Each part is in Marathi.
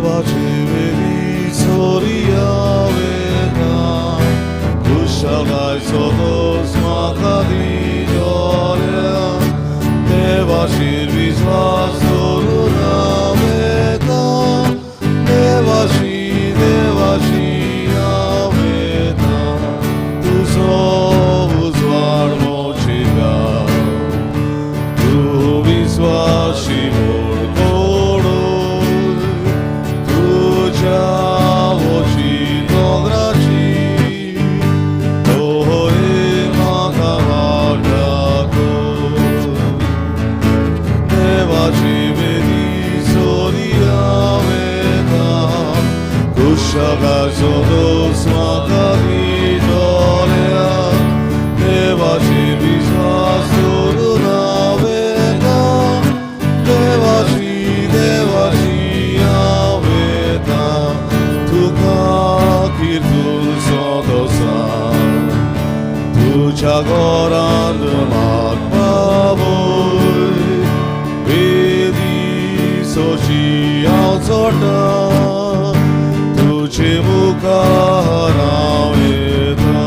देवाची वेदी सोरियावेता कुशगायचो दोस म्हाका दिलोल्या देवाचेर विश्वास दवरून हांवेता देवाची हांवेता तुजो उजवाड मोची गांव तूं विश्वासी म्हूण पळोवन तुज्या वची दोंगराची दोळे म्हाका वाटा कर देवाची वेदी सोरियावेता कुशगाचो दोस म्हाका दिलोल्या देवाचेर विश्वास दवरून हांवेता देवाची हांवेता तुका किर्तून सोदो सांग तुज्या घरांत म्हाका वय वेदी सोची हांव जोडटा तुजे मुखार हांव येता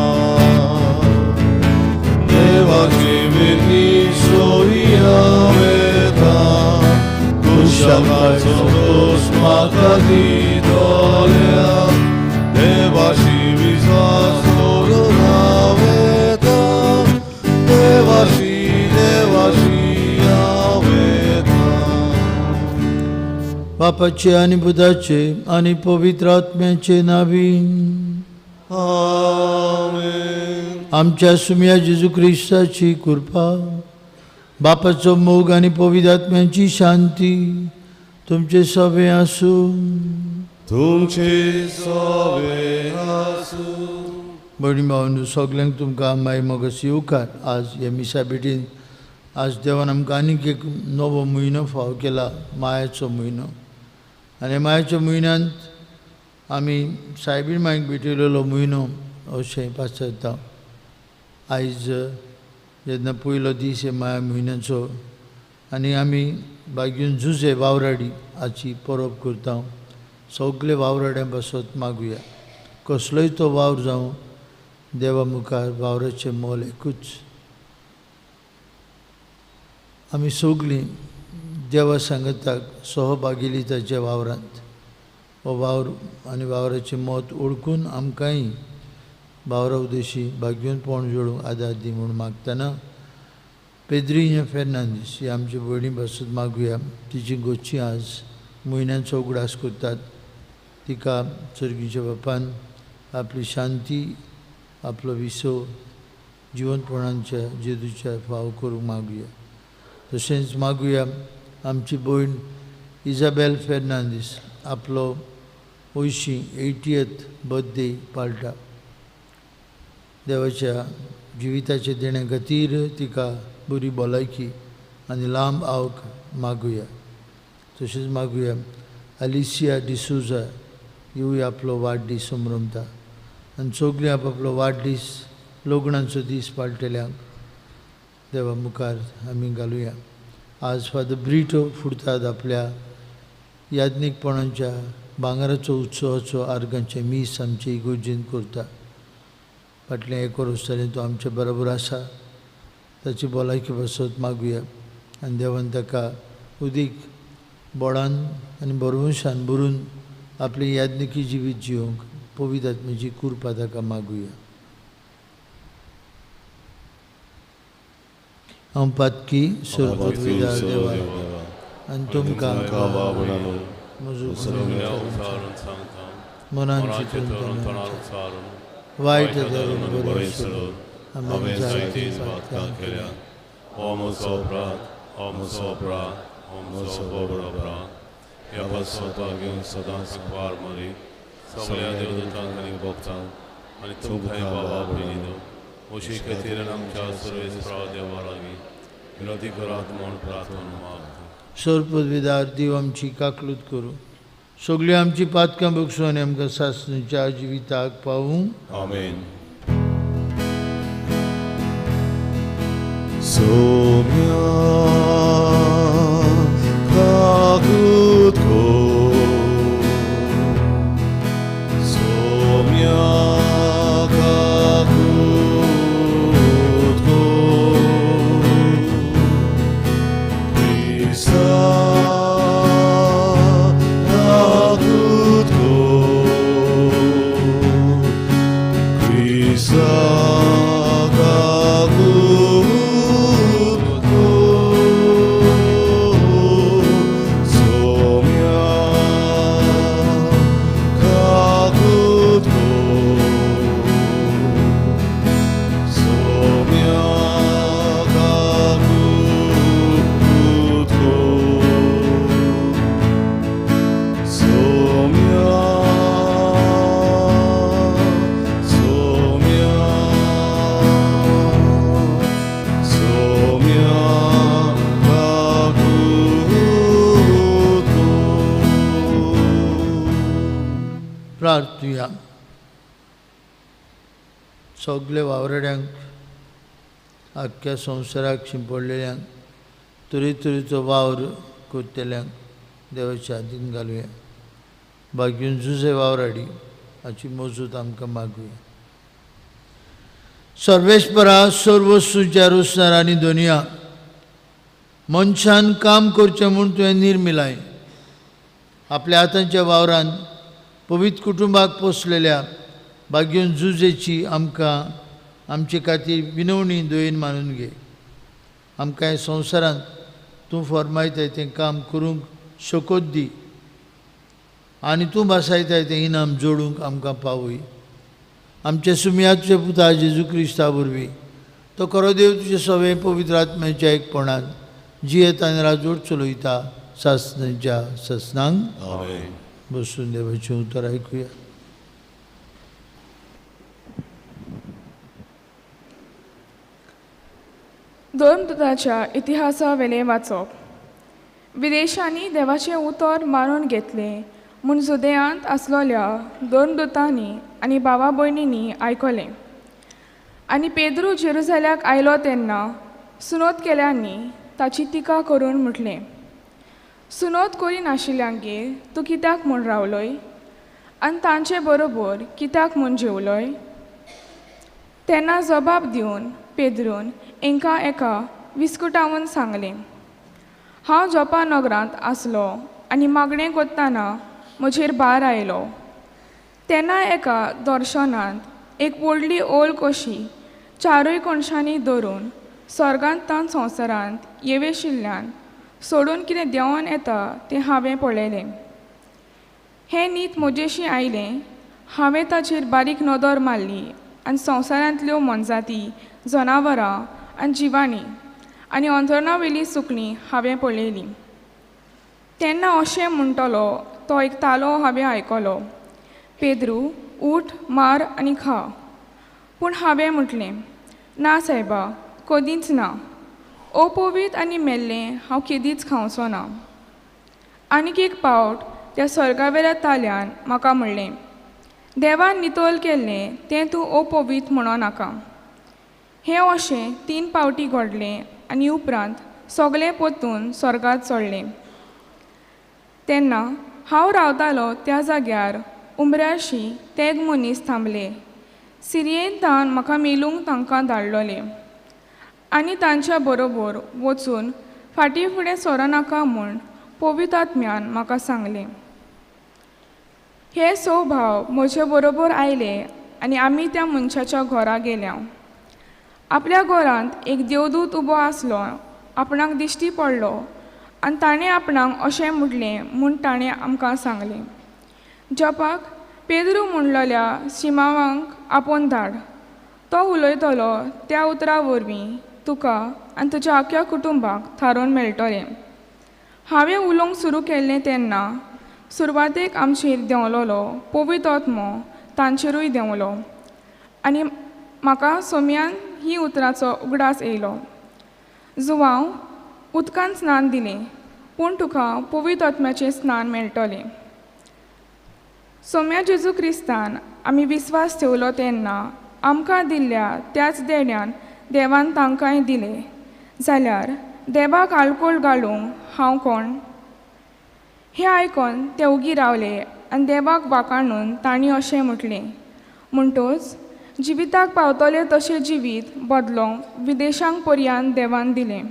देवाची वेदी सोरियावेता कुशगाचो दोस म्हाका दिलोल्या देवाची विश्वास दवरून हांवेता देवाची हांवेता बापाचे आनी बुधाचे आनी पवित्र आत्म्याचे नावीन आमेन. आमच्या सुम्या जेजू क्रिस्ताची कृपा बापाचो मोग आनी पवित्र आत्म्याची शांती तुमचे सवे आसूं तुमचे सवे आसूं. भयणी भावांनो सगल्यांक तुमकां माय मोगस येवकार. आज हे मिसा बेटीन आज देवान आमकां आनीक एक नवो म्हयनो फाव केला मायाचो म्हयनो आनी मायाच्या म्हयन्यांत आमी सायबीण मायक भेटयलेलो म्हयनो अशें पासयता. आयज जेन्ना पयलो दीस हे माया म्हयन्याचो आनी आमी बागेन झुजे वावराडी हाची परब करता. सगळे वावराड्यां बसत मागुया. कसलोय तो वावर जावं देवा मुखार वावराचें मोल एकूच. आमी सगळीं देवा सांगताक सहभागिली ताच्या वावरांत. हो वावर आनी वावराचें मत ओळखून आमकांय वावरा उदेशी बागेन पोण जोडूंक आदार दी म्हूण मागतना पेद्रिया फेर्नांदीस ही आमची भयणी बसत मागुया. तिची गोची आज म्हयन्याचो उगडास करतात. तिका सर्गीच्या बापान आपली शांती आपलो विसो जिवंतपणाच्या जेजूच्या फाव करूंक मागुया. तशेंच मागुया आमची भयण इजाबेल फेर्नांदीस आपलो 80th बर्थडे पाळटा. देवाच्या जिविताचे देणे खातीर तिका बरी भलायकी आनी लांब आवक मागुया. तशेंच मागुया अलिसिया डिसुजा हिवूय आपलो वाडदीस संभ्रमता आनी सगळीं आपलो वाडदीस लग्नाचो दीस पाळटल्यांक देवा मुखार आमी घालुया. आज फादर ब्रिटो फुडतात आपल्या याज्ञीकपणाच्या भांगराचो उत्सवाचो आर्गांचे मीस आमचे इगोर्जेन करता. फाटलें 1 वर्स जालें तो आमचे बरोबर आसा. ताची भलायकी बसत मागुया आनी देवान ताका उदीक बोडान आनी बरवंशान भरून आपली याज्ञिकी जिवीत जिवंक पवित्र आत्म्याची कृपा ताका मागुया. हांव पातकी सर्वोपकार देवा आनी तुमकां म्हजो मनान चिंतून वायट धरून बरें सोडून हांवें जायती पातकां केल्या. हो म्हजो अपराध हो म्हजो अपराध हो म्हजो व्हड अपराध. ह्या पसोवपाक घेवन सदांच वार मारी सगळ्या देवदूतांक आनी भक्तांक आनी तुमकांय बाबा भयणीनो अशी खातीर आमच्या सर्वेस्परा देवा लागीं विनोदी करात म्हूण प्रार्थना मागता. सर्वपदवीदार देव आमची काकलूत करूं. सगळीं आमची पातकां बक्षूं आनी आमकां सासणेच्या जिविताक पावूं. आमेन. सोम्या काकूत प्रार्थुया. सगळे वावरड्यांक, आख्ख्या संवसाराक शिंपडलेल्यांक, तरेतरेचो वावर करतल्यांक देवाच्या हातीन घालुया. भाग्यून झुजे वावराडी हाची मजूत आमकां मागुया. सर्वेस्परा सर्व सुचार उसणार आनी दुनिया मनशान काम करचें म्हूण तुवें निर्मिलाय. आपल्या हातांच्या वावरान पवित्र कुटुंबाक पोसलेल्या भाग्यून झुजेची आमकां आमचे खातीर विनवणी दयेन मानून घे. आमकां हे संवसारांत तूं फरमायताय तें काम करूंक शकोत दी आनी तूं बासायताय तें इनाम जोडूंक आमकां पावय. आमचे सुमियाचे पुता जेजू क्रिस्ता वरवीं तो खरो देव तुजे सवे पवित्र आत्म्याच्या एकपणान जियेत आनी राजवट चलयता सासणेच्या ससनांक. आमेन. बसून देवाचें उतर आयकुया. धर्मदूताच्या इतिहासा वेले वाचप. विदेशांनी देवाचें उतर मारून घेतले म्हूण जुदेयांत आसलोल्या धर्मदूतांनी आनी भावा भयणींनी आयकलें. आनी पेद्रू जेरुसल्याक आयलो तेन्ना सुनोत केल्यांनी ताची टिका करून म्हटलें, सुनोत करी नाशिल्ल्यांगेर तूं कित्याक म्हूण रावलोय आनी तांचे बरोबर कित्याक म्हूण जेवलोय. तेन्ना जबाब दिवन पेद्रून एका एका विस्कुटावन सांगलें, हांव जोपा नगरांत आसलो आनी मागणें करतना म्हजेर भार आयलो. तेन्ना एका दर्शनांत एक व्हडली ओल कशी चारूय कोणशांनी धरून स्वर्गांत तान संवसारांत येवेशिल्ल्यान सोडून कितें देंवन येता तें हांवें पळयलें. हें न्हीद म्हजेशी आयलें. हांवें ताचेर बारीक नदर मारली आनी संवसारांतल्यो मनजाती, जनावरां आनी जिवांनी आनी अंथरुणा वेली सुकणीं हांवें पळयलीं. तेन्ना अशें म्हणटलो तो एक तालो हांवें आयकलो, पेद्रू, उठ, मार आनी खा. पूण हांवें म्हटलें, ना सायबा, कदींच ना. अपवीत आनी मेल्लें हांव केदींच खावचो ना. आनीक एक पावट त्या स्वर्गावेल्या ताल्यान म्हाका म्हणलें, देवान नितोल केल्लें तें तूं अपवीत म्हणो नाका. हें अशें 3 पावटी घडलें आनी उपरांत सगळें परतून स्वर्गांत चडलें. तेन्ना हांव रावतालो त्या जाग्यार उमऱ्याशी ते मनीस थांबले. सिरियेन तान म्हाका मेलूंक तांकां धाडलोलें आनी तांच्या बरोबर वचून फाटीं फुडें सरोनाका म्हूण पवित्र आत्म्यान म्हाका सांगलें. हे 6 भाव म्हजे बरोबर आयले आनी आमी त्या मनशाच्या घरा गेल्या. आपल्या घरांत एक देवदूत उबो आसलो आपणाक दिश्टी पडलो आनी ताणें आपणाक अशें म्हटलें म्हूण ताणें आमकां सांगलें, जपाक पेद्रू म्हणलेल्या शिमावांक आपोवन धाड. तो उलयतलो त्या उतरा वरवीं तुका आनी तुज्या आख्या कुटुंबाक थारोवन मेळटलें. हांवें उलोवंक सुरू केल्लें तेन्ना सुरवातेक आमचेर देंवलोलो पवित्र आत्मो तांचेरूय देंवलो आनी म्हाका सोम्यान ही उतराचो उगडास येयलो. जुवांव उदकान स्नान दिलें, पूण तुका पवित्र आत्म्याचें स्नान मेळटलें. सोम्या जेजू क्रिस्तान आमी विस्वास ठेवलो तेन्ना आमकां दिल्ल्या त्याच देण्यान देवान तांकांय दिलें. जाल्यार देवाक आळकोळ घालूंक हांव कोण? हें आयकून ते उगी रावले आनी देवाक वाखाणून तांणी अशें म्हटलें, म्हणटच जिविताक पावतले तशें जिवीत बदलोवंक विदेशांक पर्यान देवान दिलें.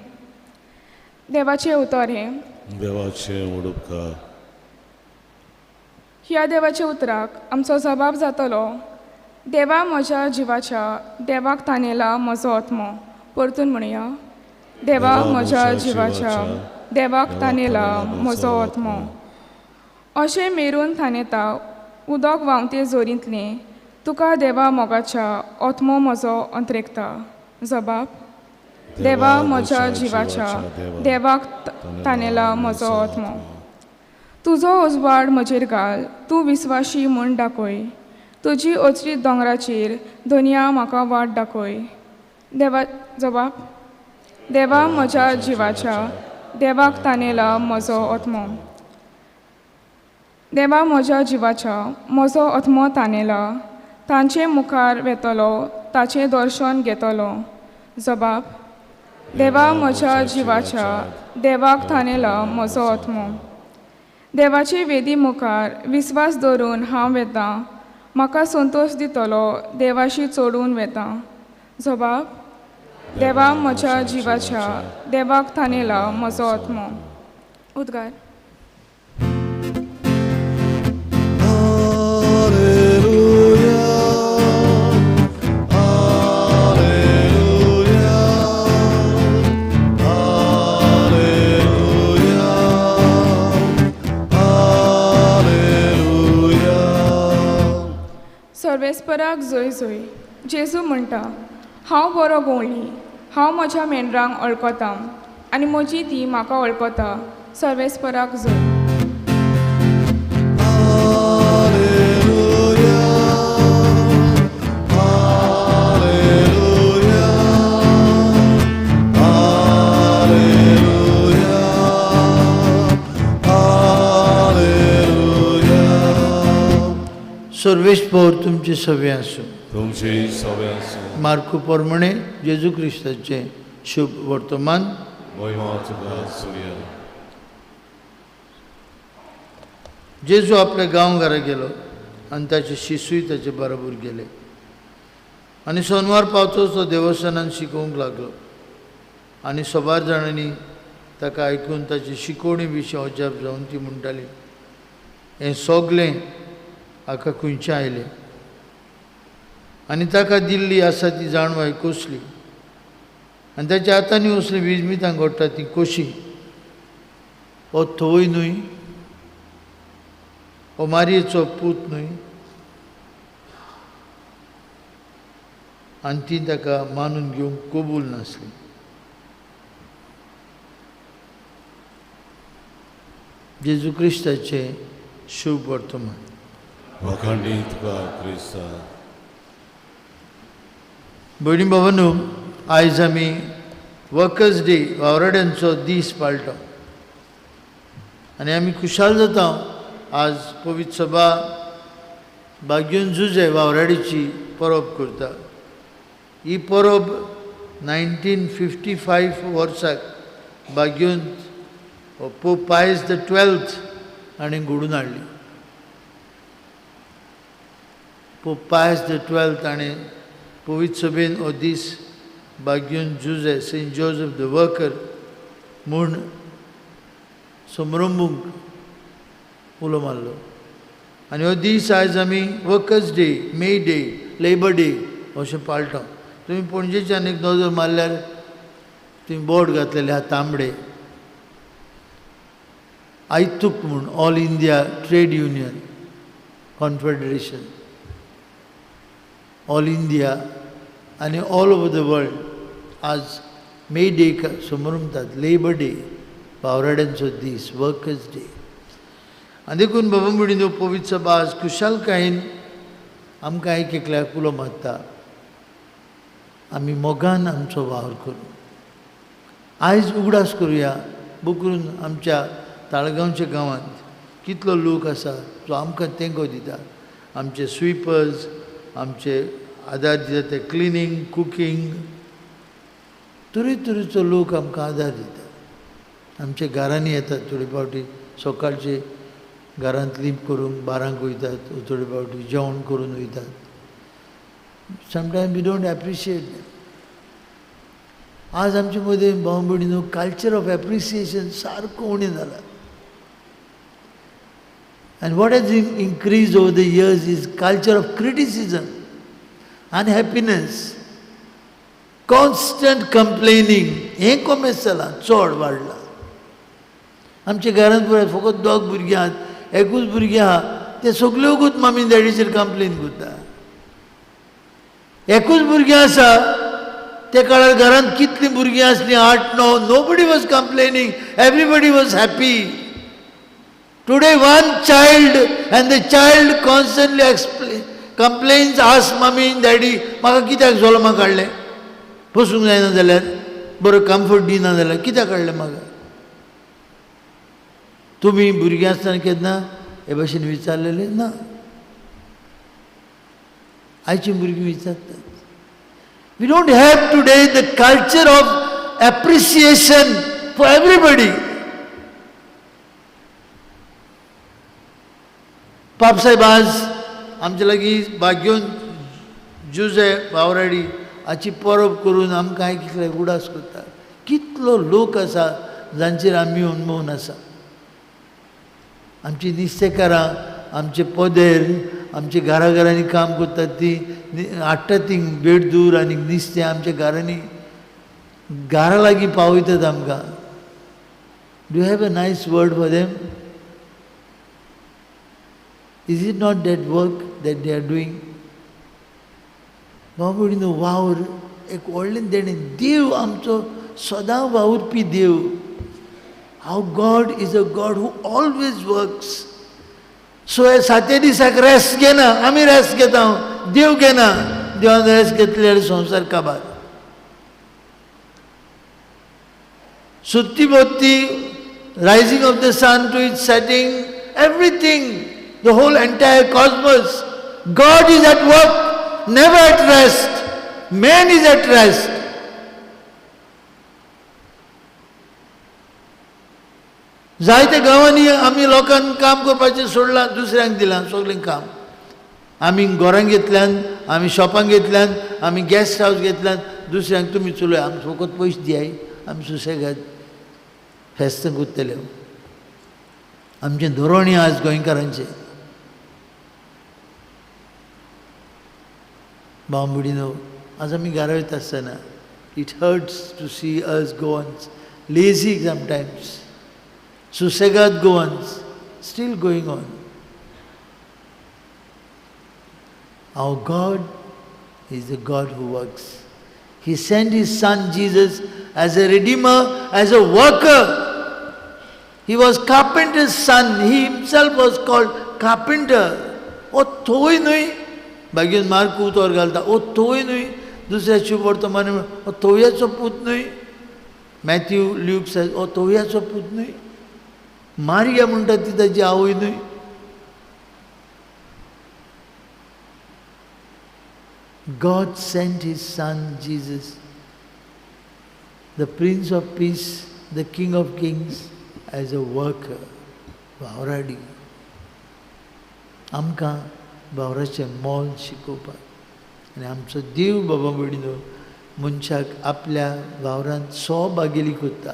देवाचें उतर हें. देवाचें उडोवकार. ह्या देवाच्या उतराक आमचो जबाब जातलो, देवा म्हज्या जिवाच्या, देवाक तानेला म्हजो आत्मो. परतून म्हणया, देवा म्हज्या जिवाच्या, देवाक तानेला म्हजो आत्मो. अशें मेरून थानेता उदक व्हांवते जोरींतलें तुका देवा मोगाच्या आत्मो म्हजो अंतरेकता. जबाब, देवा म्हज्या जिवाच्या, देवाक तानेला म्हजो आत्मो. तुजो उजवाड म्हजेर घाल, तूं विस्वाशी म्हूण दाखय. तुजी अचरीत दोंगराचेर दुनिया म्हाका वाट दाखय. देवा जबाब, देवा म्हज्या जिवाच्या, देवाक तानेला म्हजो आत्मो. देवा म्हज्या जिवाच्या म्हजो आत्मो ताणेला, तांचे मुखार वेतलो, ताचें दर्शन घेतलो. जबाब: देवा म्हज्या जिवाच्या देवाक ताणेला म्हजो आत्मो. देवाचे वेदी मुखार विस्वास दवरून हांव वेतां, म्हाका संतोश दितलो देवाशी चोडून वेतां. जबाब: देवा म्हज्या जिवाच्या देवाक ताणेला म्हजो आत्मो. उद्गार. सर्वेस्पराक जय जय. जेजू म्हणटा, हांव बरो गोवळी, हांव म्हज्या मेंढरांक वळखतां आनी म्हजी ती म्हाका वळखता. सर्वेस्पराक जय. सर्वेस्पर तुमचे सवे आसूं. तुमची सवे आसूं. मार्कू प्रमाणे जेजू क्रिस्ताचे शुभ वर्तमान. महिमा तुका आसूं. जेजू आपल्या गांवघरा गेलो आनी ताचे शिसूय ताचे बरोबर गेले आनी सोनवार पावतच तो देवस्थानांत शिकोवंक लागलो आनी सोबार जाणांनी ताका आयकून ताची शिकोवणी विशीं अजाप जावन ती म्हणटाली, हें सगलें हाका खंयचें आयलें आनी ताका दिल्ली आसा ती जाणवाय कसली आनी ताच्या हातांनी असलीं विजमितां घडटा ती कशी? हो थंय न्हय, हो मारयेचो पूत न्हय. आनी ती ताका मानून घेवंक कबूल नासली. जेजू क्रिस्ताचे शुभ वर्तमान. वखाणी तुका क्रिस्ता. भयणी भावांनो, आयज आमी वर्कर्स डे वावराड्यांचो दीस पाळटा आनी आमी खुशाल जाता. आज पवित्र सभा बागेवन जुजे वावराडीची परब करता. ही परब 1955 वर्साक बागेवन पोप पायस XII हाणें घडोवन हाडली. पोप पायस XII हाणें पवित्र सभेन हो दीस बागेवन जुजे सेंट जोसेफ द वर्कर म्हूण समारंभूक उलो मारलो. आनी हो दीस आयज आमी workers day, May day, labour day अशें पाळटा. तुमी पणजेच्यान एक नजर मारल्यार तुमी बोर्ड घातलेले आहा तांबडे, आयतूक म्हूण all India trade union confederation, all India आनी ऑल ओवर द वर्ल्ड आज मे डे समारंभात. लेबर डे वावराड्यांचो दीस, वर्कर्स डे. आनी देखून बाबा म्हणून पवित्र सभा आज खुशालकायेन आमकां एक एकल्याक उलो मारता, आमी मोगान आमचो वावर करूं. आयज उगडास करुया बकरून आमच्या ताळगांवच्या गांवांत कितलो लोक आसा जो आमकां तेंको दिता. आमचे स्विपर्स, आमचे आदार दिता ते क्लिनींग, कुकींग, तरेतरेचो लोक आमकां आदार दिता. आमच्या घरांनी येतात, थोडे फावटी सकाळचे घरांत लिंप करूंक 12 वयतात, थोडे फावटी जेवण करून वयतात. Sometime we don't appreciate them. आज आमचे मदें भाव भयणीनो कल्चर ऑफ एप्रिसिएशन सारको उणें जाला. And what has increased over the years is culture of criticism, unhappiness, constant complaining. हें कमेस जाला, चड वाडला. आमच्या घरांत पळय फकत 2 भुरगीं आहात, एकूच भुरगीं आहा, ते सगळ्योगूच मामी डॅडीचेर कंप्लेन करता. एकूच भुरगीं आसा, ते काळार घरांत कितलीं भुरगीं आसलीं, 8-9, nobody was complaining, everybody was happy. Today one child and the child constantly complains, asks mommy and daddy, म्हाका कित्याक जोल्मां काडलें, बसूंक जायना जाल्यार, बरो कम्फर्ट दिना जाल्यार कित्याक काडलें म्हाका. तुमी भुरगीं आसतना केन्ना हे भाशेन विचारलेले ना. आयची भुरगीं विचारतात. We don't have today the culture of appreciation for everybody. पापसाहेब आज आमचे लागीं भाग्योन जुजे वावराडी हाची परब करून आमकां आयकले उडास करता. कितलो लोक आसा जांचेर आमी अवलंबून आसा. आमची नुस्तेकारां, आमचे पोदेर, आमचे घराघरांनी काम करतात ती हाडटात थिंग बेड दूर आनी नुस्तें आमच्या घरांनी घरा लागीं पावयतात आमकां. Do you have a nice word for them? Is it not that work that they are doing? बाबा वावर एक व्हडलें देणें. देव आमचो सदां वावुरपी देव. हाव God is a God who always works. So हे 7 दिसाक रेस्ट घेना, आमी रेस्ट घेता, देव घेना. देवान रेस्ट घेतल्यार संवसार काबार. सुत्ती भोवती, rising of the sun to its setting, everything, the whole entire cosmos, God is at work, never at rest. Man is at rest. जायते गांवांनी आमी लोकांक काम करपाचें सोडलां, दुसऱ्यांक दिलां सगळें काम. आमी घरां घेतल्यान, आमी शॉपां घेतल्यान, आमी गेस्ट हावस घेतल्यान, दुसऱ्यांक तुमी चलय, आमी फकत पयशे दियाय, आमी सुसेगाद फेस्त करतले. आमचें धोरण आज गोंयकारांचें. बांबुडीनो आज आमी घरा वयता आसतना it hurts to see us Goans lazy sometimes. Susegad goans still going on. Our God is the God who works. He sent His Son Jesus as a redeemer, as a worker. He was carpenter's son. He himself was called carpenter. O thoy nui. Bagyan Marku tor galta. O thoy nui. Dusra शुभवर्तमान में o thoyacho put nui. Matthew, Luke says o thoyacho put nui. Maria म्हणटा ती ताची आवय न्हय. God sent His Son Jesus, the Prince of Peace, the King of Kings, as a worker. वावराडी. आमकां वावराचें मोल शिकोवपाक. आनी आमचो देव बाबा भयणीनो मनशाक आपल्या वावरांत सहभागिली करता.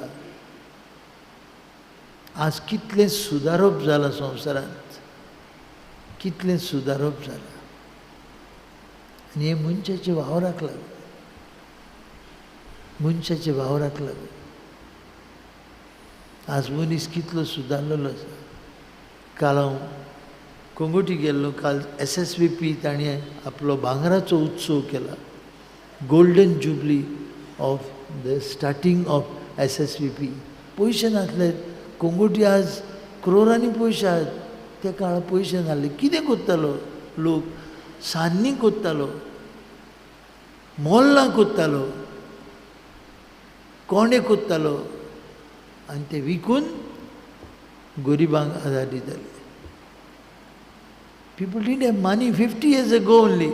आज कितलें सुदारप जालां संवसारांत, कितलें सुदारप जालां. आनी हे मनशाच्या वावराक लागून, मनशाच्या वावराक लागून आज मनीस कितलो सुदारलेलो आसा. काल हांव कोंगुटी गेल्लो. काल SSVP ताणें आपलो भांगराचो उत्सव केला. Golden jubilee of the starting of SSVP. पयशे नासले. कोंगुटी आज क्रोरांनी पयशे आहात. त्या काळार पयशे नासले. कितें कोत्तालो लोक? सान्नी कोत्तालो, मोल्लां कोत्तालो, कोंडे कोत्तालो आनी ते विकून गरिबांक आदार दिताले. People didn't have money 50 years ago only.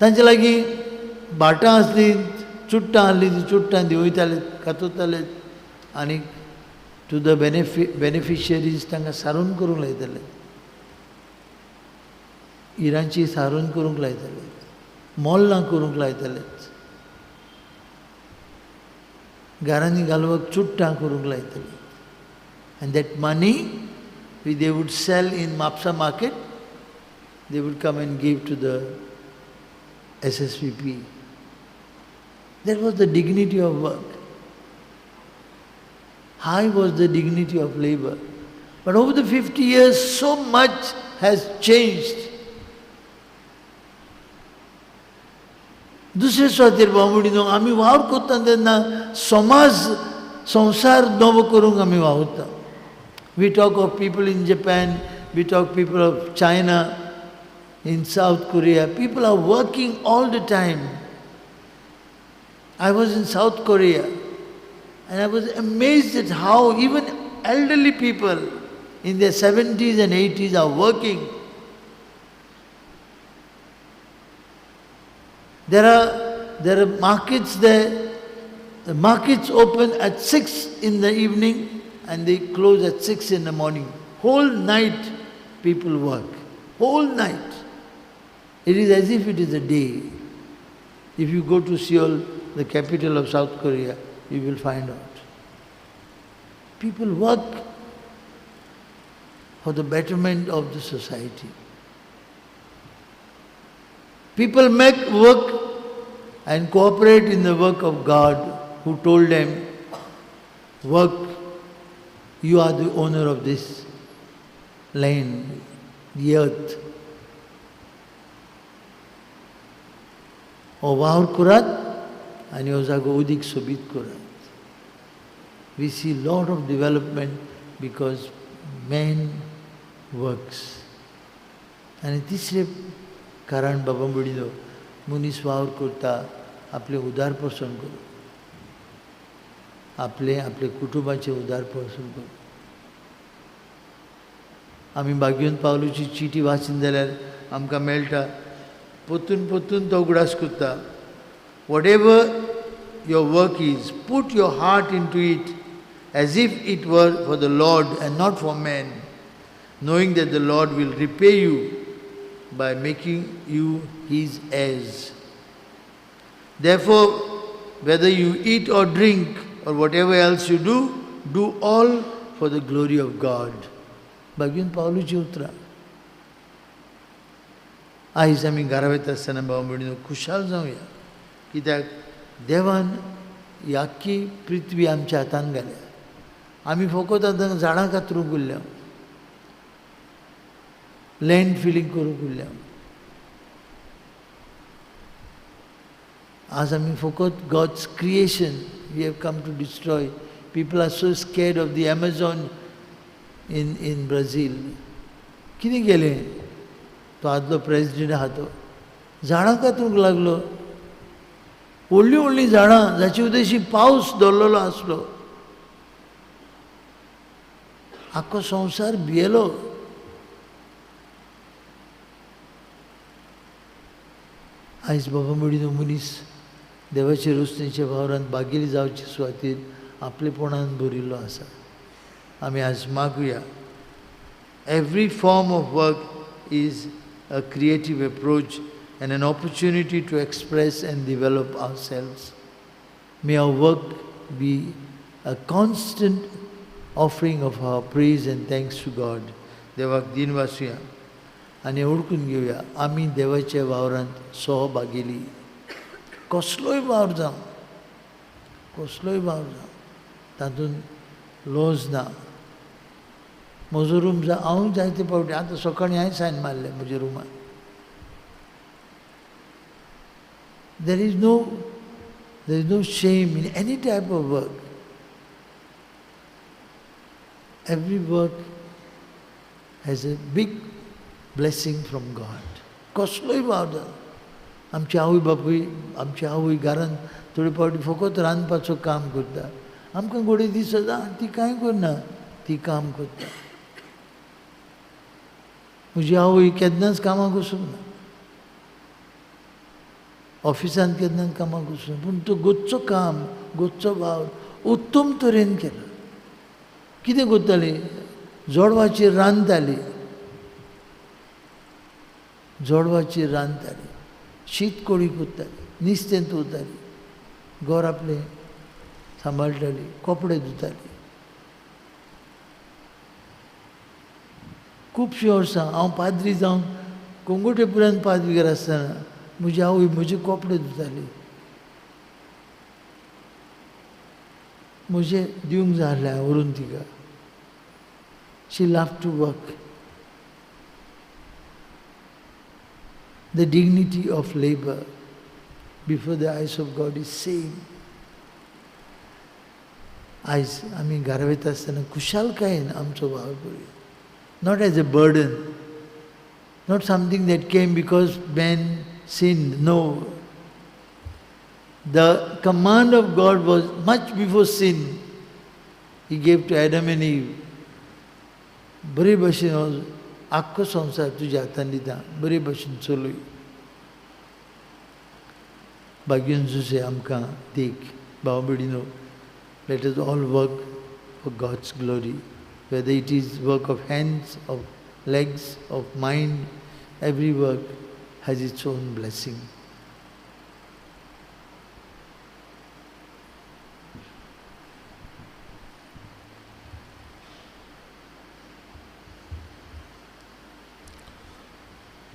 तांचे लागीं भाटां आसलीं, चुट्टां आसलीं, ती चुट्टां दिवयताले, कातुताले आनी टू द बेनिफिशियरीज तांकां सारून करूंक लायताले. इरांची सारून करूंक लायताले, मोल्लां करूंक लायताले, घरांनी घालपाक चुट्टां करूंक लायताले. End that money they would sell in Mapsa market, they would come and give to the SSVP. That was the dignity of work. High was the dignity of labor. But over the 50 years, so much has changed. दुसरे स्वातीर बांबुडीनो आमी वावर करता तेन्ना समाज संसार नवो करूंक आमी वावरता. We talk of people in Japan, we talk people of China, in South Korea. People are working all the time. I was in South Korea and I was amazed at how even elderly people in their 70s and 80s are working. There are markets there. The markets open at 6 in the evening and they close at 6 in the morning. Whole night people work. Whole night. It is as if it is a day. If you go to Seoul, the capital of South Korea, you will find out. People work for the betterment of the society. People make work and cooperate in the work of God, who told them, work, you are the owner of this land, the earth. O vaur kurat, and o zago udik sobit kurat. We see lot of development because man works. आणि तिसरे कारण बाबा म्हणिलो मनीस वावर करता आपले उदारपोषण करू आपले कुटुंबाचे उदारपोषण करू आमी बागेंत पावलूची चिटी वाचीन जाल्यार आमकां मेळटा पोतून तो उगडास करता whatever your work is, put your heart into it as if it were for the Lord and not for man, knowing that the Lord will repay you by making you His heirs. Therefore, whether you eat or drink or whatever else you do all for the glory of God. Bhagwan Pauluchi utra. आयज आमी घरा वयता आसतना बाबा म्हणून खुशाल जावया कित्याक देवान ही आख्खी पृथ्वी आमच्या हातान घाल्या आमी फकत आतां झाडां कातरूंक उरल्या लँड फिलींग करूंक उरल्या आज आमी फकत God's creation we have come to destroy people are so scared of the Amazon in Brazil कितें गेलें तो आदलो प्रेसिडेंट आहा तो झाडां कातरूंक लागलो व्हडलीं झाडां जाचे उदेशी पावस दवरलेलो आसलो आख्खो संवसार भियेलो आयज बाबा म्हणून मनीस देवाचे रुसणेच्या वावरांत बागेली जावचे सुवातेर आपलेपणान भरिल्लो आसा आमी आज मागुया every form of work is a creative approach and an opportunity to express and develop ourselves. May our work be a constant offering of our praise and thanks to God. देवाक दिन वाचुया आनी ओळखून घेवया आमी देवाच्या वावरांत सहभागिली कसलोय वावर जावं तातूंत लॉज ना म्हजो रूम हांव जायते फावटी आतां सकाळीं हांवें सायन मारलें म्हज्या रुमान there is no shame in any type of work every work has a big blessing from God कसलोय वावर आमची आवय घरांत थोडे फावटी फकत रांदपाचो काम करता आमकां गोडे दीस ती कांय करना ती काम करता म्हजी आवय केन्नाच कामाक वचूंक ना ऑफिसांत केन्नाच कामाक वचूंक ना पूण तो गोच्चो वावर उत्तम तरेन केलो कितें करताली जोडवाचेर रांदताली शीत कोळी करताली नुस्तें धुताली घर आपलें सांबाळटाली कपडे धुताली खुबशीं वर्सां हांव पाद्री जावन कोंगुटेपुरांत पाद्रीगार आसतना म्हजी आवय म्हजे कपडे धुताली म्हजे दिवंक जाय आहलें व्हरून तिका she love to work the dignity of labour before the eyes of God is same आयज आमी घरा वयता आसतना खुशालकायेन आमचो वावर करूया not as a burden, not something that came because man sinned. No. The command of God was much before sin. He gave to Adam and Eve बरे भाशेन आख्खो संवसार तुज्या हातान दिता, बरे भाशेन चलय. भाग्यन जुसे आमकां देख. भाव भयणीनो, let us all work for God's glory, whether it is work of hands, of legs, of mind. Every work has its own blessing.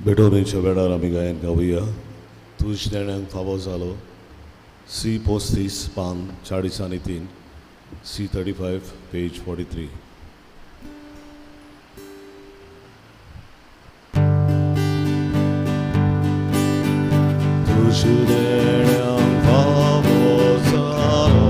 बेटोरीच्या वेळार आमी गायन गावया. तुज देण्याक फावो जालो. C35 पान 40 आनी 3, C35 पेज 43. तुज देण्याक फावो जालो.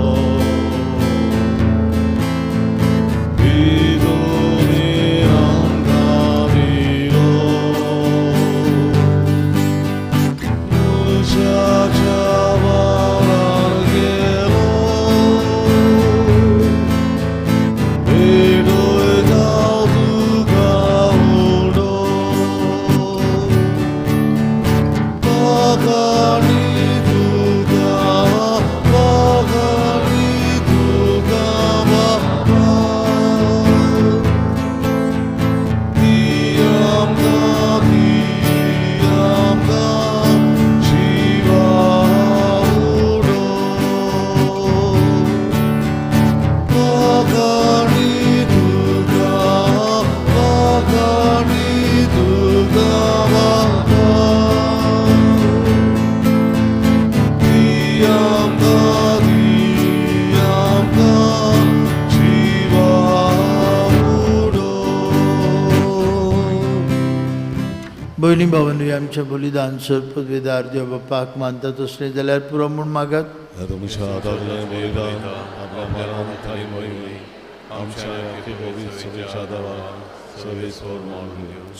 भयणी भावांनी आमच्या बलिदान सर्पवेदार देव बापाक मानतात असले जाल्यार पुरो म्हूण मागात.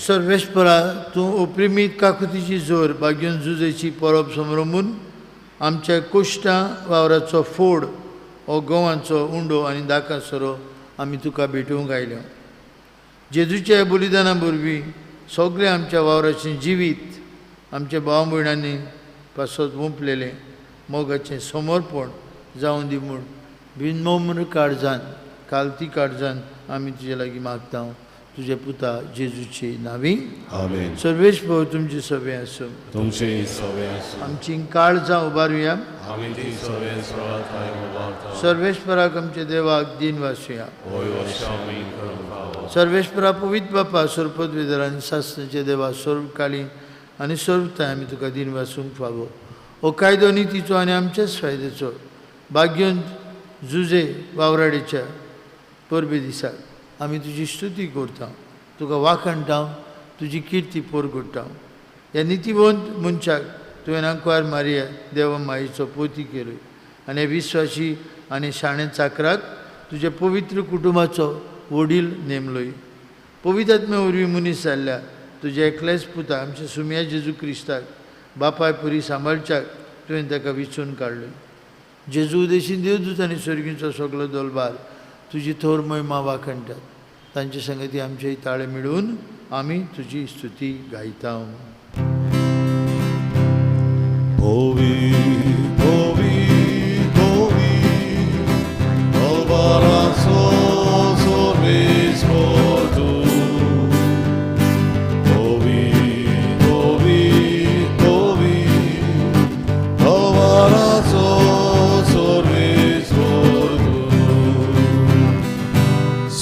सर्वेस्परा, तूं ओप्रिमीत काकुतीची जोर भाग्यन झुजेची परब समरमून आमच्या कोश्टां वावराचो फोड हो गोवांचो उंडो आनी दाकासरो आमी तुका भेटूंक आयल्या. जेजूच्या बलिदाना वरवीं सगळे आमच्या वावराचें जिवीत आमच्या भाव भयणांनी पासत मुंपलेलें मोगाचें समर्पण जावं दी म्हूण बिनमोमन काळजान कालती काळजान आमी तुजे लागीं मागता. तुजे पुता जेजूचे नांवी आमेन. सर्वेश भाव तुमचे सवे आसूं. तुमचे सवे आसूं. आमची काळजां उबारुया. आमी ती सवे सुवात कायम उबारता. सर्वेश्वराक आमच्या देवाक दिन वासुया. होय वर्षामी करून खावो. सर्वेश्वरा पवित्र बापा सर्पवेदार आनी शास्त्राचे देवा सर्वकालीन आनी सर्वताय आमी तुका दिन वासूंक फावो. हो कायदो नितीचो आनी आमच्याच फायद्याचो भाग्यन जुजे वावराडेच्या परबे दिसाक आमी तुजी स्तुती करता, तुका वाखणटा, तुजी किर्ती परगडटा. ह्या नितीवंत मनशाक तुवें आंकवार मारया देवा मायेचो पोती केलोय आनी विश्वासी आनी शाणे चाकराक तुज्या पवित्र कुटुंबाचो वडील नेमलोय. पवित्रात्म्या वरवीं मनीस जाल्ल्या तुज्या एकल्याच पुता आमच्या सुम्या जेजू क्रिस्ताक बापाय परी सांबाळच्याक तुवें ताका विचून काडलोय. जेजू उदेशीन देवदूत आनी स्वर्गींचो सगळो दलबार तुजी थोर महिमा वाखणटात. तांचे संगती आमचे ताळे मिळून आमी तुजी स्तुती गायता. Holy, holy, holy, Alvarazo, Sorris, Porto. Holy, holy, holy, Alvarazo, Sorris, Porto.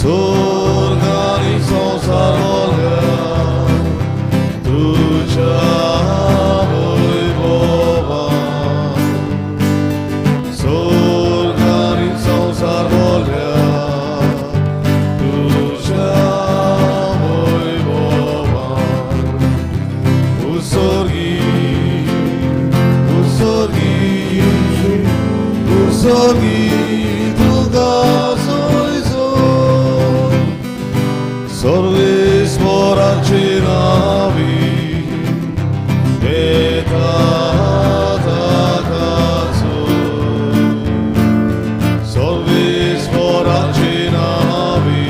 Sorganizo, Sarolga, Trucha. Sorris moracinavi etatatatsu. Sorris moracinavi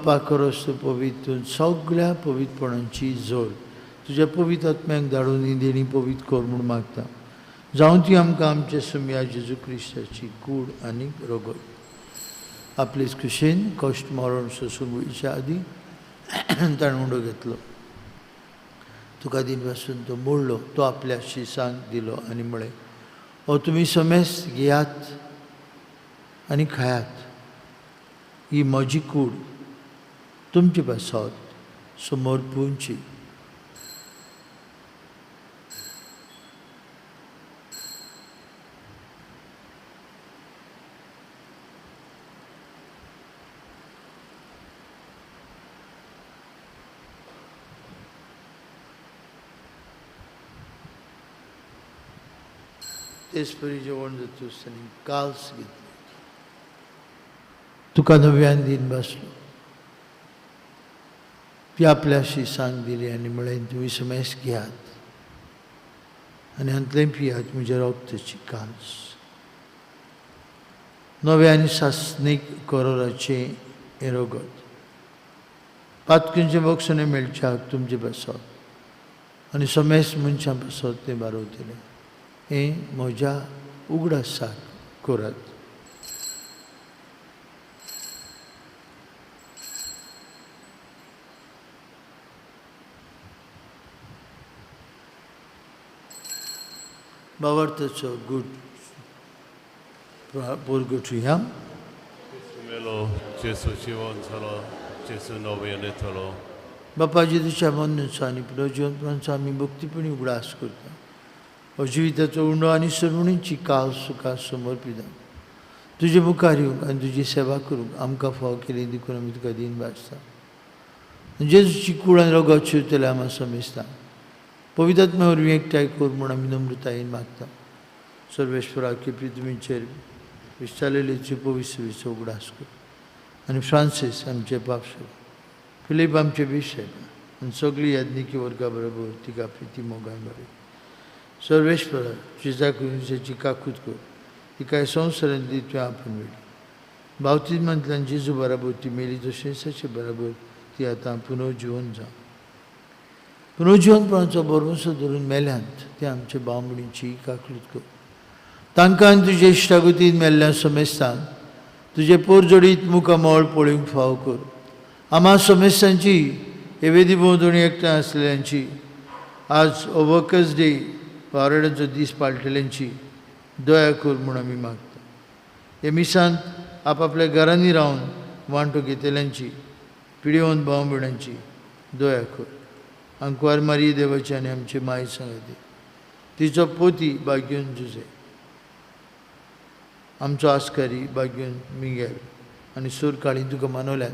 पाखरोस पवित्र सगळ्या पवित्रपणांची जोड तुझ्या पवित्र आत्म्याक धाडून ही देणी पवित्र कर म्हूण मागता जावं ती आमकां आमच्या सुम्या जेजू क्रिस्ताची कूड आनी रगत आपलेच कुशेन कश्ट मरण सोसून वयच्या आदी ताणें उंडो घेतलो तुका दिन पासून तो मोडलो तो आपल्या शिसांक दिलो आनी म्हळें ओ तुमी समेस्त घेयात आनी खायात ही म्हजी कूड तुमचे पासत समोर पुंची तेच परी जेवण जाता आसतना काल्स घेतली तुका नव्यान दिन बसलो ती आपल्या शिसांक दिली आनी म्हळें तुमी समेस्त घेयात आनी हांतलें पियात म्हज्या रक्ताची काल्स नवे आनी सासणीक करोराचें हें रगत पातकींचे बक्षणे मेळच्याक तुमचे बसत आनी समेस्त मनशां बसत तें बारोवतलें हें म्हज्या उगडासाक करात भावार्थाचो गूड पोरगोटुया मेलो जेसू जिवन झालो जेसू नव्यान येतलो बापा जेजूच्या मरणाचो आनी पुनर्जिवंतपणाचो आमी भक्तीपणी उगडास करता अजिविताचो उंडो आनी सरवणीची काल सुखा समोर पिता तुजे मुखार येवंक आनी तुजी सेवा करूंक आमकां फाव केली देखून आमी तुका दिन भासता जेजूची कूड आनी रगत शिवतले आमी समेस्ता पवित्रात्म्या वरवीं एकठांय कर म्हूण आमी नम्रतायेन मागता सर्वेश्वरा केपी तुमीचेर विस्तारलेली पवित्र उगडास कर आनी फ्रांसीस आमचे पापसो फिलीप आमचे बिशप आनी सगळीं याज्ञिकी वर्गा बरोबर तिका प्रिती मोगान बरें सर्वेश्वरा जिजा कुरिसाची काकूत कर तिका संवसारांतली तुवें आपूण मेळ्ळी बावतिजमांतल्यान जेजू बराबर ती मेली तशेंच बराबर ती आतां पुनर्जिवन जावं पुनर्जिवनपणाचो बरोसो धरून मेल्यांत ते आमचे बावमणीची काकूत कर तांकां आनी तुजे इश्टागतीन मेल्ल्या समेस्तांक तुजे पोरजोडीत मुखामोळ पळोवंक फाव कर आम्हा समेस्तांची एवेदी भोंवतणी एकठांय आसलेल्यांची आज वर्कर्स डे वावरड्याचो दीस पाळटल्यांची दया कर म्हूण आमी मागता हे मिसांत आपआपल्या घरांनी रावन वांटो घेतल्यांची पिडीवंत भाव भयणांची दया कर अंकवार मारी देवाची आनी आमची माय सांगाती तिचो पोती भाग्योन जुजे आमचो आस्कारी भाग्योन मिगेल आनी सूर काळी तुका मानवल्यान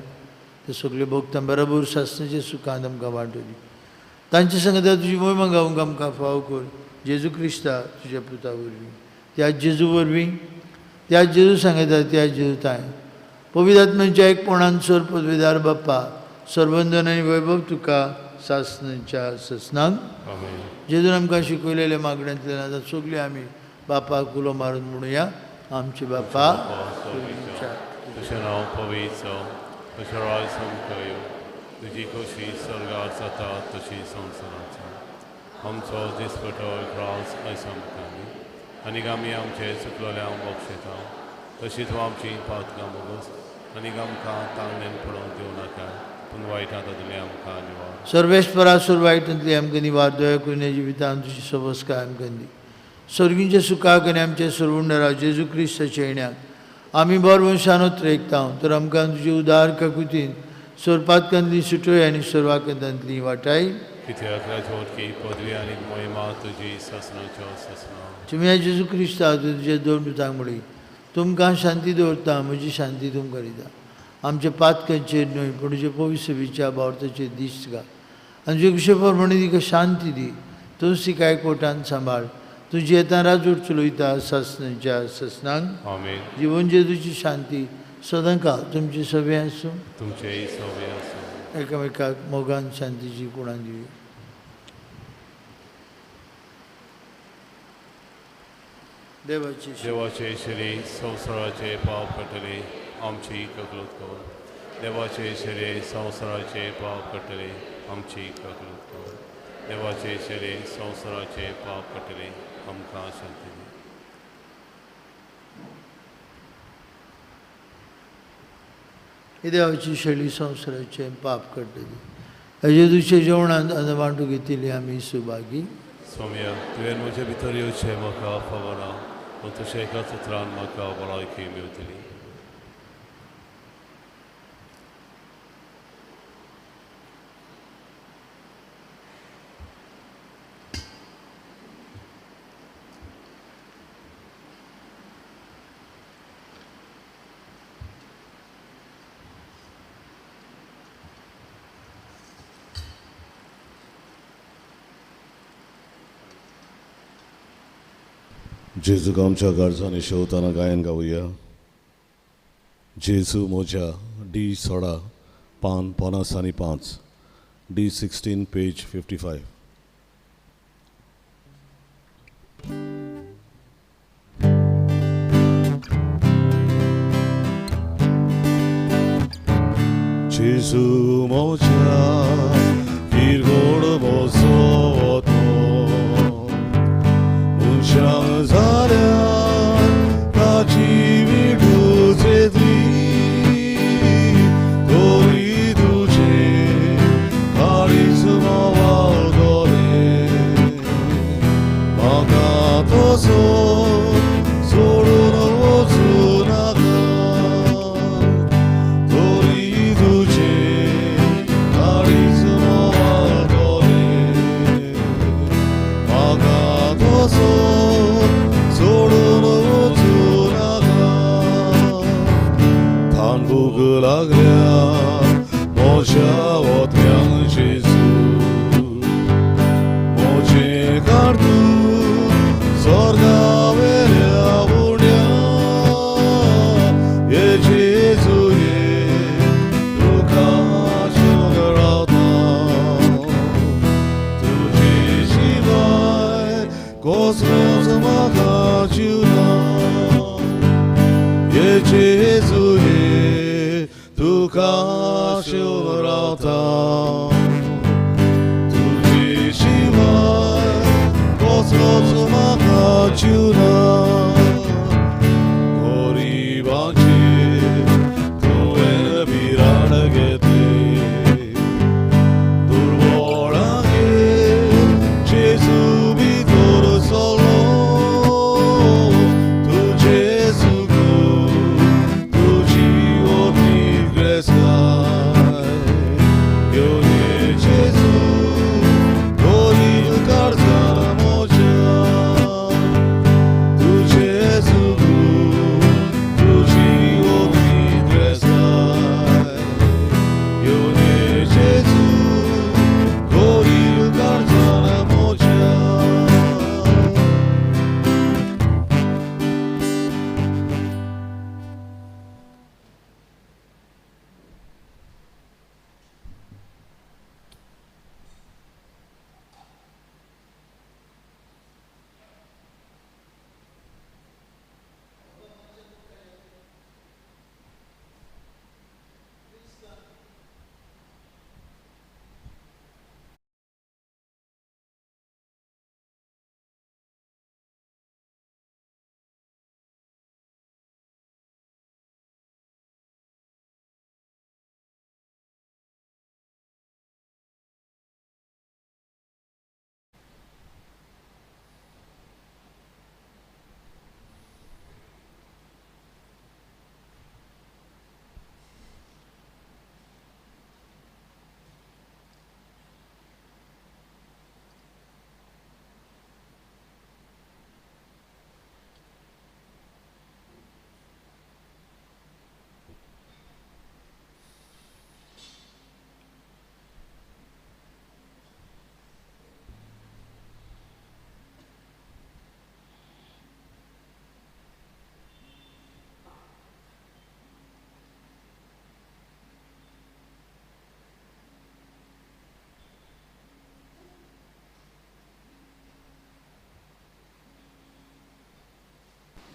ते सगळे भोगतां बरोबर सासणाचे सुखांत आमकां वांटो दी तांचे सांगता तुजी मोहिमा गावंक आमकां फाव कर जेजू क्रिस्ता तुज्या पुता वरवीं त्याच जेजू वरवीं त्याच जेजू सांगता त्याच जेजू ताय पवित्रात्म्याच्या एकपणान सर पदवीदार बाप्पा सर्वंदन आनी वैभव तुका सासणाच्या ससनांक जेजून आमकां शिकयलेल्या मागण्यांतल्यान आतां सगळीं आमी बापाक उलो मारून म्हणुया आमचे बापा तुजें नांव पवित्र तुजें राज समकयो तुजी खोशी स्वर्गांत जाता तशी संवसारांत जाता आमचो दिसपटो रास आयज समकानी आनी आमी आमचे चुकलोल्यांक बक्षिता तशी तूं आमची पातकां बगस आनी आमकां तांगणेन पडोवंक दिवं नाका पूण वायटांत आदले आमकां निवार सर्वेश्वरा सुर वायटांतली आमकां निवार दया करून जिवितांत तुजी सबस काय आमकां दी स्वर्गींच्या सुखाक आनी आमचे सर्वुंडरा जेजू क्रिस्ताच्या येण्याक आमी बरो वंशानोत रेखता तर आमकां तुजी उदार काकुतीन स्वरपातकांतली सुटोय आनी सर्वांकांतली वाटाय कित्याक राजवटकी पदवी आनी मोहिमा तुजी ससनाच्यो ससना तुमी जेजू क्रिस्ता तुजे दोन दुतांक म्हळी तुमकां शांती दवरता म्हजी शांती तुमकां दिता आमचे पातकांचेर न्हय पूण तुजे पवित्र विचार भावर्थाचेर दिश्ट घाल आनी तुजे कुशे प्रमाणे तिका शांती दी तूंच तिका एकवटान सांबाळ तुजी येता राजवट चलयता ससनाच्या ससनांक जिवन जेजूची शांती सदां काल तुमचे सभे आसूं तुमचेय सभे आसूं एकामेकाक मोगान शांतीची कुणां दिवया देवाचे श्री संवसाराचे पाप कटले आमची कगलत कर देवाचे शरीर संवसाराचे पाप कटले आमची काकलूक देवाचे शरीर संवसाराचे पाप कटले आमकां शांती दी. हे देवाची शैली संवसाराचे पाप कटले हेजे तुझे जेवणांत अन्न वांटूक घेतिल्ली आमी सुभागी. Somia, tuven म्हजे भितर येवचें म्हाका फावो ना, पूण तुज्या एकाच उतरान म्हाका भलायकी मेवतली. जेजूक आमच्या गरजांनी शेवताना गायन गावया. जेजू म्हज्या D16 पान 55 D16 पेज 55. जेजू म्हज्या किरकोळ बसवतो मनशां जाल्यार ताची विडूचे दी तोरी तुजे काळीज मावाळगोले म्हाका तसो सोडून वचूं नाका तोरी तुजे काळीज मावाळगोले म्हाका तसो सोडून वचूं नाका. थान भूक लागल्या म्हज्या ओंत्यांक जेजू म्हजें काडून स्वर्गा वेल्या उण्या हे जेजू हे तुका जीवन रावता तुजे शिवाय कसलोच म्हाका जीव ना हे जेजू हे तुका जीवन रावता तुजे शिवाय कसलोच म्हाका जीव ना. गरिबांचेर तुवें भिराड घेतली दुर्बळांचेर जेजू भितर सरलो तुजे सुगून तुजी ओटी ग्रेसाय घेवन ये जेजू गरीब काळजां म्हज्या तुजे सुगून तुजी ओटी ग्रेसाय घेवन ये जेजू गरीब काळजां म्हज्या.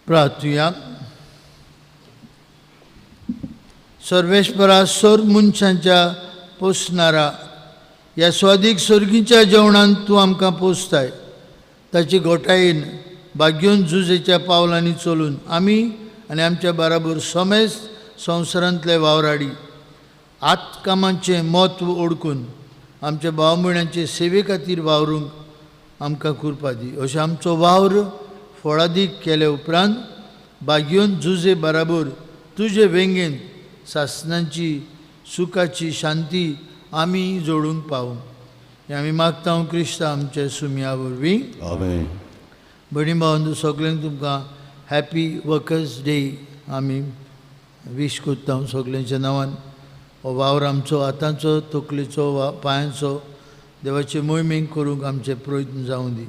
प्रार्थुया. सर्वेस्परा सोर मनशांच्या पोसणारा ह्या स्वादीक सर्गीच्या जेवणान तूं आमकां पोसताय. ताची घोटायेन भाग्योन झुजेच्या पावलांनी चलून आमी आनी आमच्या बराबर समेस्त संवसारांतले वावराडी आतकामांचें म्हत्व ओळखून आमच्या भाव भयणांचे सेवे खातीर वावरूंक आमकां कृपा दी. अशें आमचो वावर फळादीक केल्या उपरांत भाग्योन झुजे बराबर तुजे वेंगेन सासणांची सुखाची शांती आमी जोडूंक पावूं. हें आमी मागता क्रिस्ता आमच्या सुमया वरवीं. आमेन. भयणी भावांनो, सगळ्यांक तुमकां हॅपी वर्कर्स डे आमी विश करता सगळ्यांच्या नांवान. हो वावर आमचो हातांचो, तकलेचो, पांयांचो देवाचे मोहिमेक करूंक आमचे प्रयत्न जावं दी.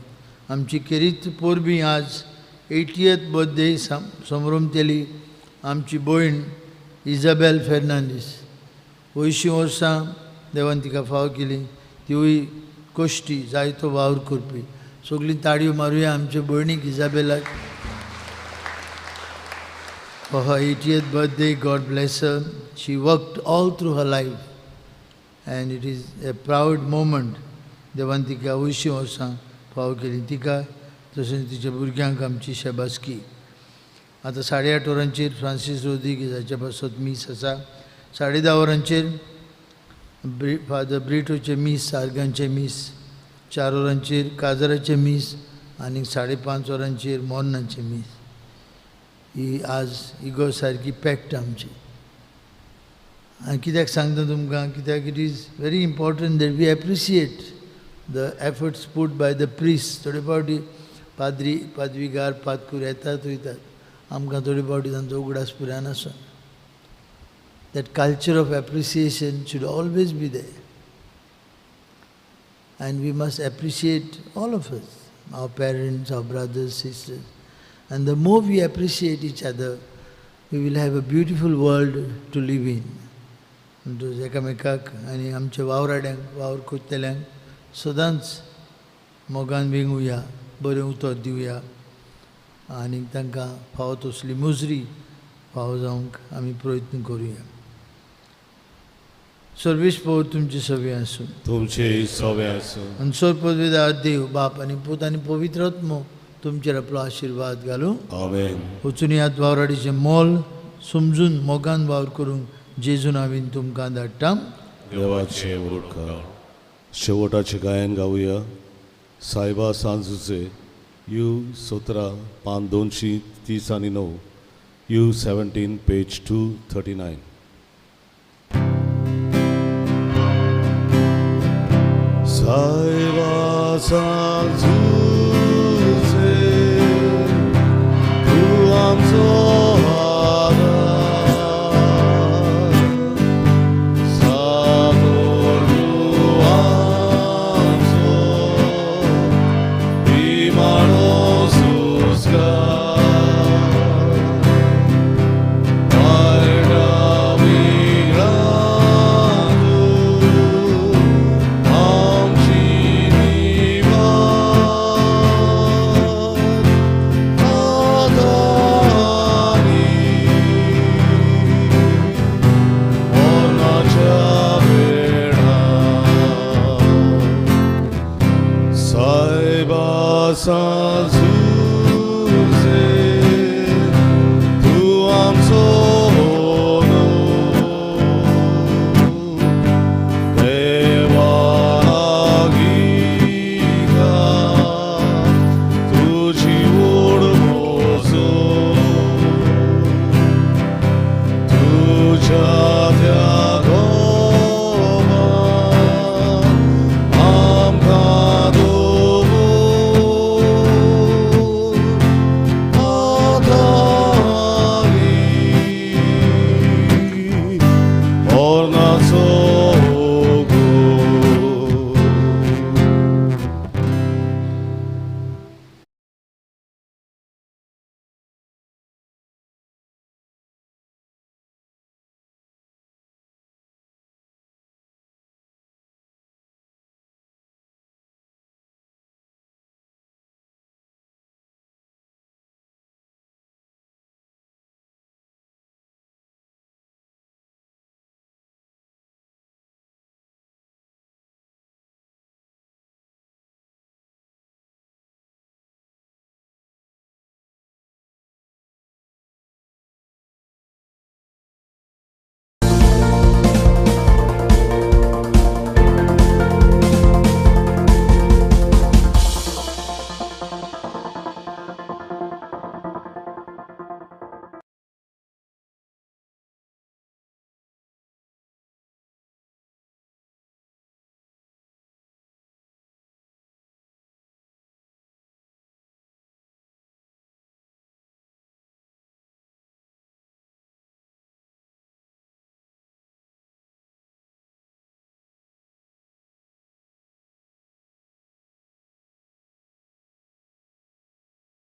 आमची केरीत पोरबी आज 80th बर्थडे संभ्रमतेली आमची भयण इजाबेल फेर्नांडीस. 80 वर्सां देवान तिका फाव केली. तिवूय कश्टी जायतो वावर करपी. सगळीं ताळयो मारुया आमचे भयणीक इजाबेलाक. For her 80th birthday, God bless her. She worked all through her life and it is a proud moment. देवान तिका 80 वर्सां फाव केली. तिका तशेंच तिच्या भुरग्यांक आमची शेबासकी. आतां 8:30 वरांचेर फ्रांसीस रोड्रिगेजाच्या पासत मीस आसा. 10:30 वरांचेर फादर ब्रिटोचे मीस, सारगांचे मीस. 4 वरांचेर काजाराचे मीस आनी 5:30 वरांचेर मोर्नांचे मीस. ही आज इगो सारकी पॅक्ट आमची. आनी कित्याक सांगता तुमकां, कित्याक it is very important that we appreciate the efforts put by the priest. थोडे फावटी पाद्री पादवीगार पातकूर येतात वयतात. आमकां थोडे फावटी तांचो उगडास पुराय नासता. That culture of appreciation should always be there. And we must appreciate all of us, our parents, our brothers, sisters. And the more we appreciate each other, we will have a beautiful world to live in. म्हणटूच एकामेकाक आनी आमच्या वावराड्यांक, वावर कोत्तेल्यांक सदांच मोगान वेंगुया, बरें उतर दिवया आनी तांकां फावो तसली मुजरी फावो जावंक आमी प्रयत्न करुया. सर्वेश पवर तुमचे सगळे आसूं. तुमचे सवे आसूं. आनी सर पदवीदार देव बाप आनी पूत आनी पवित्र आत्मो तुमचेर आपलो आशिर्वाद घालूं. आमेन. वचून ह्यात वावराडीचें मोल समजून मोगान वावर करूंक जेजून हांवें तुमकां धाडटा. देवाचे उडकार. शेवटाचे गायन गावूया. सायबा सांजुचे U17 पान 239, U17 पेज 239. सायबा सांजुचे तू आमचो Sai